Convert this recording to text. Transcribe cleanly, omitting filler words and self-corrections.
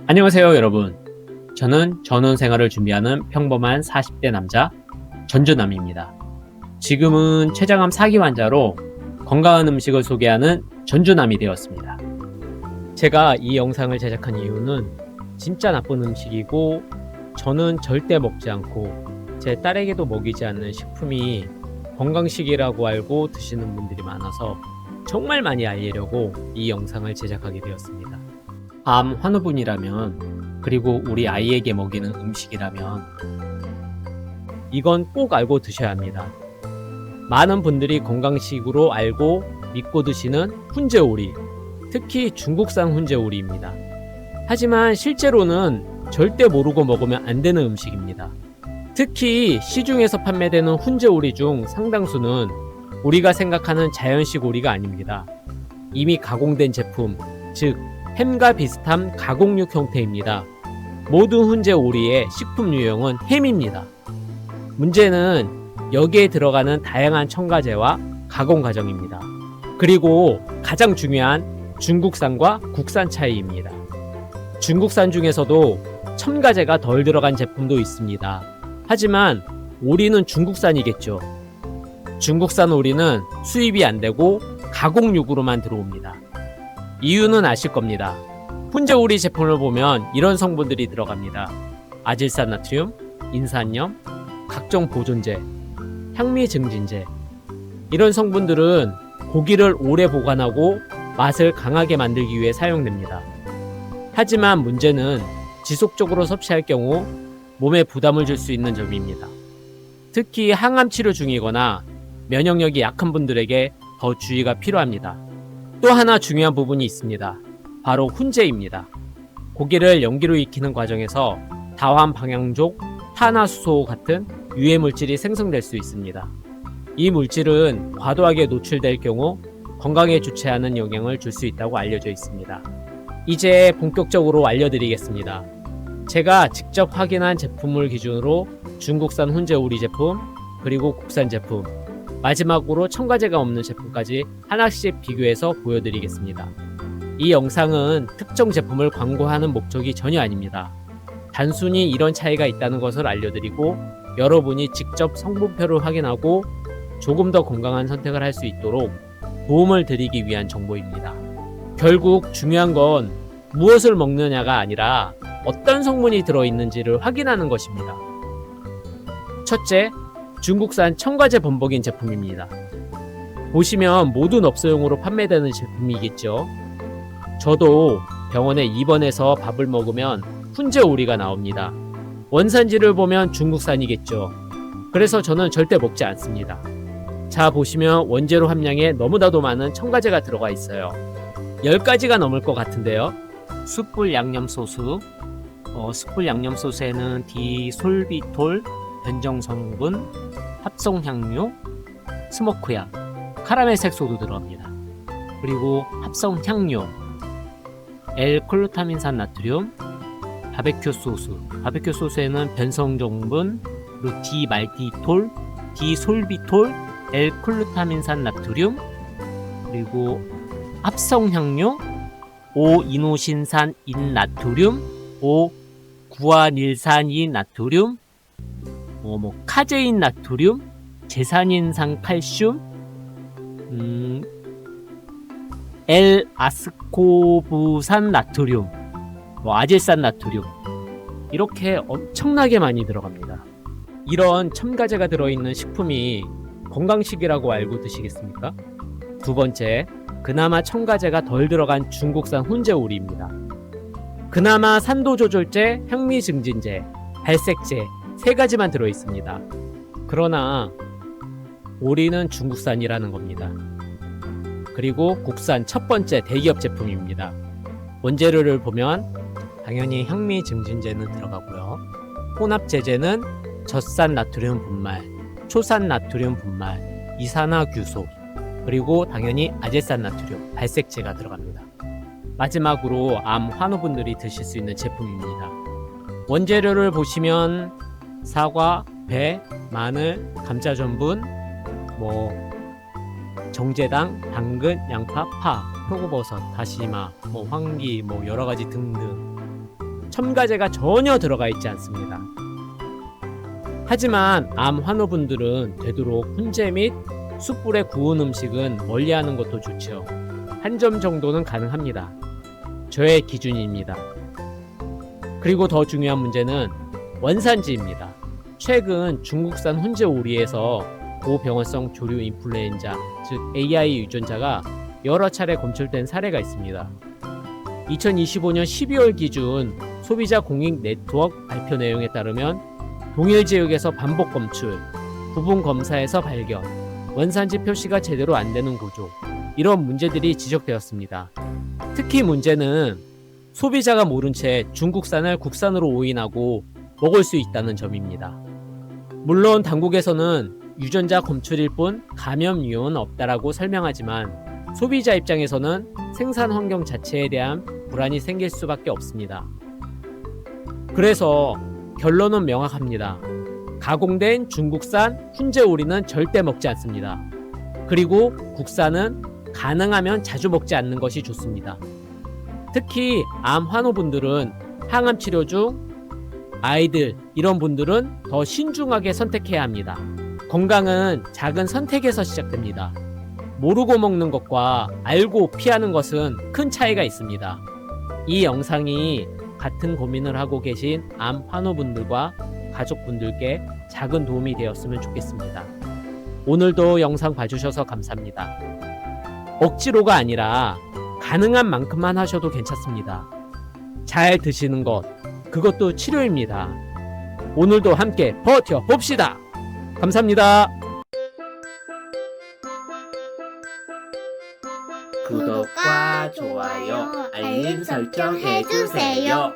안녕하세요, 여러분. 저는 전원 생활을 준비하는 평범한 40대 남자 전주남입니다. 지금은 췌장암 4기 환자로 건강한 음식을 소개하는 전주남이 되었습니다. 제가 이 영상을 제작한 이유는 진짜 나쁜 음식이고 저는 절대 먹지 않고 제 딸에게도 먹이지 않는 식품이 건강식이라고 알고 드시는 분들이 많아서 정말 많이 알리려고 이 영상을 제작하게 되었습니다. 암 환우분이라면, 그리고 우리 아이에게 먹이는 음식이라면 이건 꼭 알고 드셔야 합니다. 많은 분들이 건강식으로 알고 믿고 드시는 훈제오리, 특히 중국산 훈제오리입니다. 하지만 실제로는 절대 모르고 먹으면 안 되는 음식입니다. 특히 시중에서 판매되는 훈제오리 중 상당수는 우리가 생각하는 자연식 오리가 아닙니다. 이미 가공된 제품, 즉 햄과 비슷한 가공육 형태입니다. 모든 훈제 오리의 식품 유형은 햄입니다. 문제는 여기에 들어가는 다양한 첨가제와 가공 과정입니다. 그리고 가장 중요한 중국산과 국산 차이입니다. 중국산 중에서도 첨가제가 덜 들어간 제품도 있습니다. 하지만 오리는 중국산이겠죠. 중국산 오리는 수입이 안 되고 가공육으로만 들어옵니다. 이유는 아실 겁니다. 훈제오리 제품을 보면 이런 성분들이 들어갑니다. 아질산나트륨, 인산염, 각종 보존제, 향미 증진제. 이런 성분들은 고기를 오래 보관하고 맛을 강하게 만들기 위해 사용됩니다. 하지만 문제는 지속적으로 섭취할 경우 몸에 부담을 줄 수 있는 점입니다. 특히 항암 치료 중이거나 면역력이 약한 분들에게 더 주의가 필요합니다. 또 하나 중요한 부분이 있습니다. 바로 훈제입니다. 고기를 연기로 익히는 과정에서 다환 방향족, 탄화수소 같은 유해 물질이 생성될 수 있습니다. 이 물질은 과도하게 노출될 경우 건강에 좋지 않은 영향을 줄 수 있다고 알려져 있습니다. 이제 본격적으로 알려드리겠습니다. 제가 직접 확인한 제품을 기준으로 중국산 훈제오리 제품, 그리고 국산 제품, 마지막으로 첨가제가 없는 제품까지 하나씩 비교해서 보여드리겠습니다. 이 영상은 특정 제품을 광고하는 목적이 전혀 아닙니다. 단순히 이런 차이가 있다는 것을 알려드리고 여러분이 직접 성분표를 확인하고 조금 더 건강한 선택을 할 수 있도록 도움을 드리기 위한 정보입니다. 결국 중요한 건 무엇을 먹느냐가 아니라 어떤 성분이 들어있는지를 확인하는 것입니다. 첫째, 중국산 첨가제 범벅인 제품입니다. 보시면 모든 업소용으로 판매되는 제품이겠죠. 저도 병원에 입원해서 밥을 먹으면 훈제오리가 나옵니다. 원산지를 보면 중국산이겠죠. 그래서 저는 절대 먹지 않습니다. 자, 보시면 원재료 함량에 너무나도 많은 첨가제가 들어가 있어요. 10가지가 넘을 것 같은데요. 숯불 양념 소스, 숯불 양념 소스에는 디솔비톨, 변정 성분, 합성 향료, 스모크향, 카라멜 색소도 들어갑니다. 그리고 합성 향료, L-글루타민산 나트륨, 바베큐 소스, 바베큐 소스에는 변성 성분, 그리고 디말티톨, 디솔비톨, L-글루타민산 나트륨, 그리고 합성 향료, 5-이노신산 인나트륨, 5-구아닐산인 나트륨, 카제인 나트륨, 제산인산 칼슘, L-아스코브산 나트륨, 아질산 나트륨, 이렇게 엄청나게 많이 들어갑니다. 이런 첨가제가 들어있는 식품이 건강식이라고 알고 드시겠습니까? 두 번째, 그나마 첨가제가 덜 들어간 중국산 훈제오리입니다. 그나마 산도조절제, 향미증진제, 발색제 3가지만 들어있습니다. 그러나 오리는 중국산이라는 겁니다. 그리고 국산 첫 번째 대기업 제품입니다. 원재료를 보면 당연히 향미증진제는 들어가고요. 혼합제제는 젖산 나트륨 분말, 초산 나트륨 분말, 이산화규소, 그리고 당연히 아질산 나트륨, 발색제가 들어갑니다. 마지막으로 암 환우분들이 드실 수 있는 제품입니다. 원재료를 보시면 사과, 배, 마늘, 감자 전분, 정제당, 당근, 양파, 파, 표고버섯, 다시마, 황기, 여러가지 등등 첨가제가 전혀 들어가 있지 않습니다. 하지만 암 환우분들은 되도록 훈제 및 숯불에 구운 음식은 멀리하는 것도 좋죠. 한 점 정도는 가능합니다. 저의 기준입니다. 그리고 더 중요한 문제는 원산지입니다. 최근 중국산 훈제 오리에서 고병원성 조류 인플루엔자, 즉 AI 유전자가 여러 차례 검출된 사례가 있습니다. 2025년 12월 기준 소비자 공익 네트워크 발표 내용에 따르면 동일 지역에서 반복 검출, 부분 검사에서 발견, 원산지 표시가 제대로 안 되는 구조, 이런 문제들이 지적되었습니다. 특히 문제는 소비자가 모른 채 중국산을 국산으로 오인하고 먹을 수 있다는 점입니다. 물론 당국에서는 유전자 검출일 뿐 감염 위험은 없다라고 설명하지만 소비자 입장에서는 생산 환경 자체에 대한 불안이 생길 수밖에 없습니다. 그래서 결론은 명확합니다. 가공된 중국산 훈제 오리는 절대 먹지 않습니다. 그리고 국산은 가능하면 자주 먹지 않는 것이 좋습니다. 특히 암 환우분들은 항암 치료 중 아이들 이런 분들은 더 신중하게 선택해야 합니다. 건강은 작은 선택에서 시작됩니다. 모르고 먹는 것과 알고 피하는 것은 큰 차이가 있습니다. 이 영상이 같은 고민을 하고 계신 암 환우분들과 가족분들께 작은 도움이 되었으면 좋겠습니다. 오늘도 영상 봐주셔서 감사합니다. 억지로가 아니라 가능한 만큼만 하셔도 괜찮습니다. 잘 드시는 것, 그것도 치료입니다. 오늘도 함께 버텨봅시다. 감사합니다. 구독과 좋아요, 알림 설정 해주세요.